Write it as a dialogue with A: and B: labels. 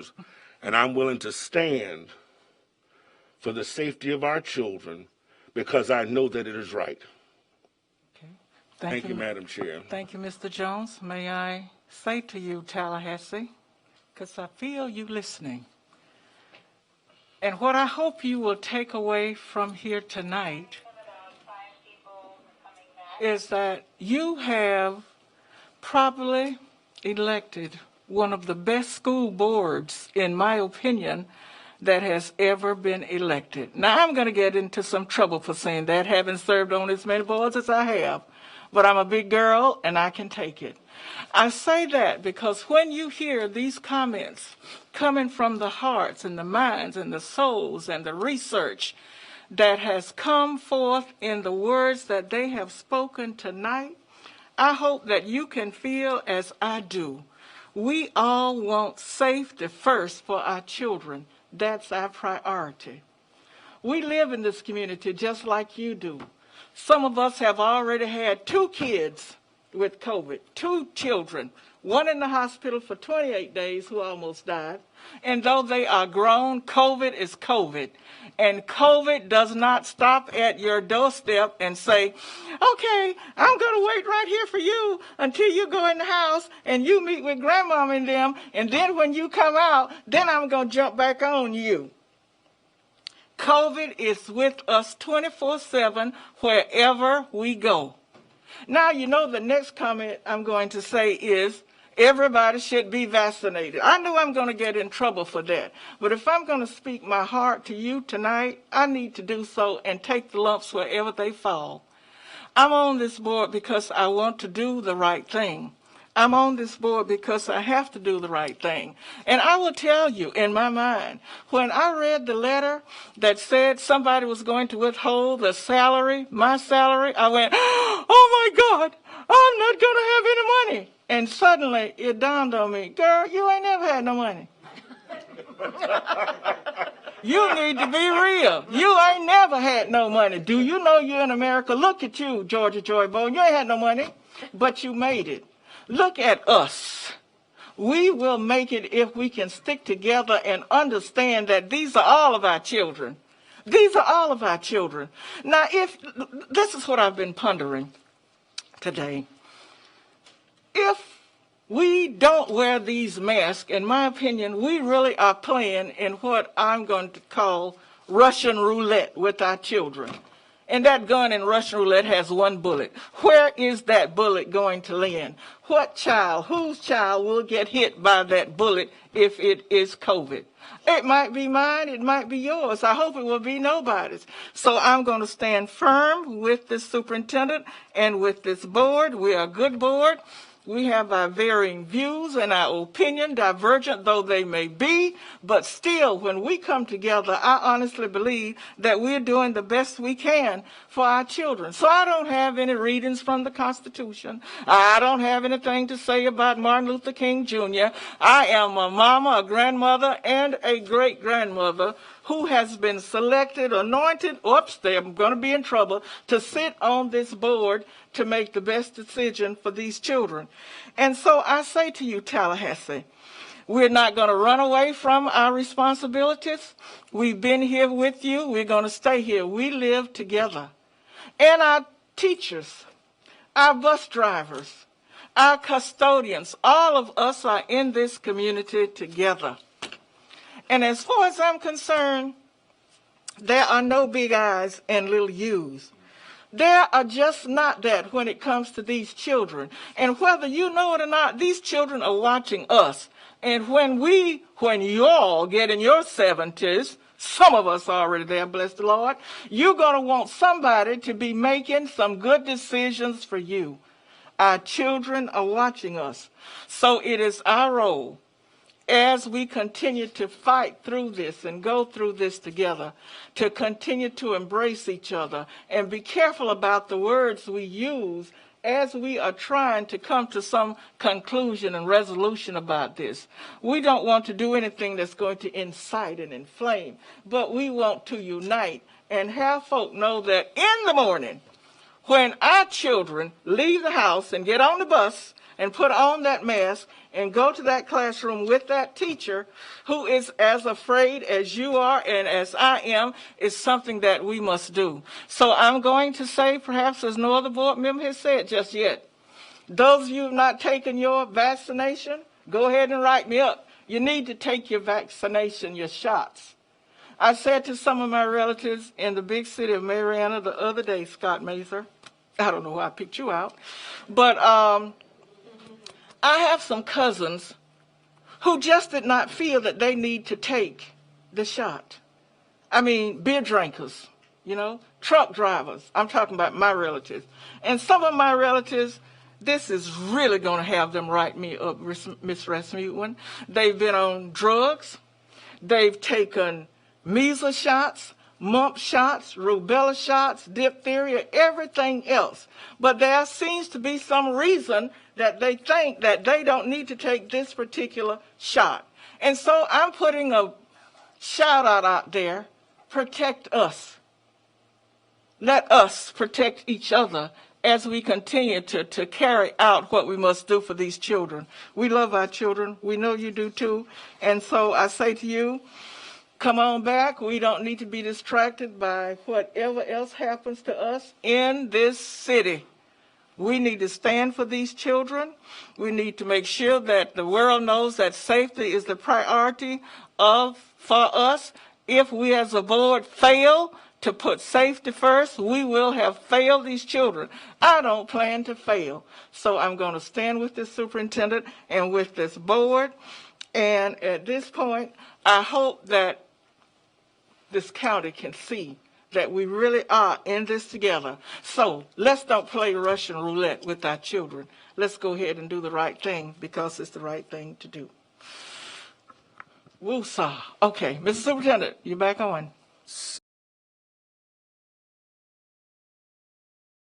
A: issues, and I'm willing to stand for the safety of our children because I know that it is right.
B: Okay.
A: Thank you, Madam Chair.
B: Thank you, Mr. Jones. May I say to you, Tallahassee, because I feel you listening. And what I hope you will take away from here tonight is that you have probably elected one of the best school boards, in my opinion, that has ever been elected. Now, I'm going to get into some trouble for saying that, having served on as many boards as I have. But I'm a big girl, and I can take it. I say that because when you hear these comments coming from the hearts and the minds and the souls and the research that has come forth in the words that they have spoken tonight, I hope that you can feel as I do. We all want safety first for our children. That's our priority. We live in this community just like you do. Some of us have already had 2 kids with COVID, 2 children, one in the hospital for 28 days who almost died. And though they are grown, COVID is COVID. And COVID does not stop at your doorstep and say, okay, I'm going to wait right here for you until you go in the house and you meet with grandmama and them. And then when you come out, then I'm going to jump back on you. COVID is with us 24/7 wherever we go. Now, you know, the next comment I'm going to say is everybody should be vaccinated. I know I'm going to get in trouble for that. But if I'm going to speak my heart to you tonight, I need to do so and take the lumps wherever they fall. I'm on this board because I want to do the right thing. I'm on this board because I have to do the right thing. And I will tell you, in my mind, when I read the letter that said somebody was going to withhold the salary, my salary, I went, oh my God, I'm not going to have any money. And suddenly it dawned on me, girl, you ain't never had no money. You need to be real. You ain't never had no money. Do you know you're in America? Look at you, Georgia Joy Bowen. You ain't had no money, but you made it. Look at us. We will make it if we can stick together and understand that these are all of our children. These are all of our children. Now, this is what I've been pondering today. If we don't wear these masks, in my opinion, we really are playing in what I'm going to call Russian roulette with our children. And that gun in Russian roulette has 1 bullet. Where is that bullet going to land? What child, whose child will get hit by that bullet if it is COVID? It might be mine, it might be yours. I hope it will be nobody's. So I'm going to stand firm with this superintendent and with this board. We are a good board. We have our varying views and our opinion, divergent though they may be, but still, when we come together, I honestly believe that we're doing the best we can for our children. So I don't have any readings from the Constitution. I don't have anything to say about Martin Luther King Jr. I am a mama, a grandmother, and a great-grandmother who has been selected, anointed, oops, I'm going to be in trouble, to sit on this board to make the best decision for these children. And so I say to you, Tallahassee, we're not going to run away from our responsibilities. We've been here with you. We're going to stay here. We live together. And our teachers, our bus drivers, our custodians, all of us are in this community together. And as far as I'm concerned, there are no big I's and little U's. There are just not that when it comes to these children. And whether you know it or not, these children are watching us. And when you all get in your 70s, some of us are already there, bless the Lord, you're going to want somebody to be making some good decisions for you. Our children are watching us. So it is our role, as we continue to fight through this and go through this together, to continue to embrace each other and be careful about the words we use as we are trying to come to some conclusion and resolution about this. We don't want to do anything that's going to incite and inflame, but we want to unite and have folk know that in the morning, when our children leave the house and get on the bus and put on that mask and go to that classroom with that teacher who is as afraid as you are and as I am is something that we must do. So I'm going to say, perhaps as no other board member has said just yet, those of you who have not taken your vaccination, go ahead and write me up. You need to take your vaccination, your shots. I said to some of my relatives in the big city of Marietta the other day, Scott Mather, I don't know why I picked you out, but I have some cousins who just did not feel that they need to take the shot. I mean, beer drinkers, truck drivers. I'm talking about my relatives. And some of my relatives, this is really going to have them write me up, Miss Rasmussen. They've been on drugs. They've taken measles shots, mumps shots, rubella shots, diphtheria, everything else. But there seems to be some reason that they think that they don't need to take this particular shot. And so I'm putting a shout out there, protect us. Let us protect each other as we continue to carry out what we must do for these children. We love our children. We know you do too. And so I say to you, come on back. We don't need to be distracted by whatever else happens to us in this city. We need to stand for these children. We need to make sure that the world knows that safety is the priority for us. If we as a board fail to put safety first, we will have failed these children. I don't plan to fail. So I'm going to stand with this superintendent and with this board. And at this point, I hope that this county can see that we really are in this together. So let's don't play Russian roulette with our children. Let's go ahead and do the right thing because it's the right thing to do. Woosah. Okay, Mr. Superintendent, you're back on.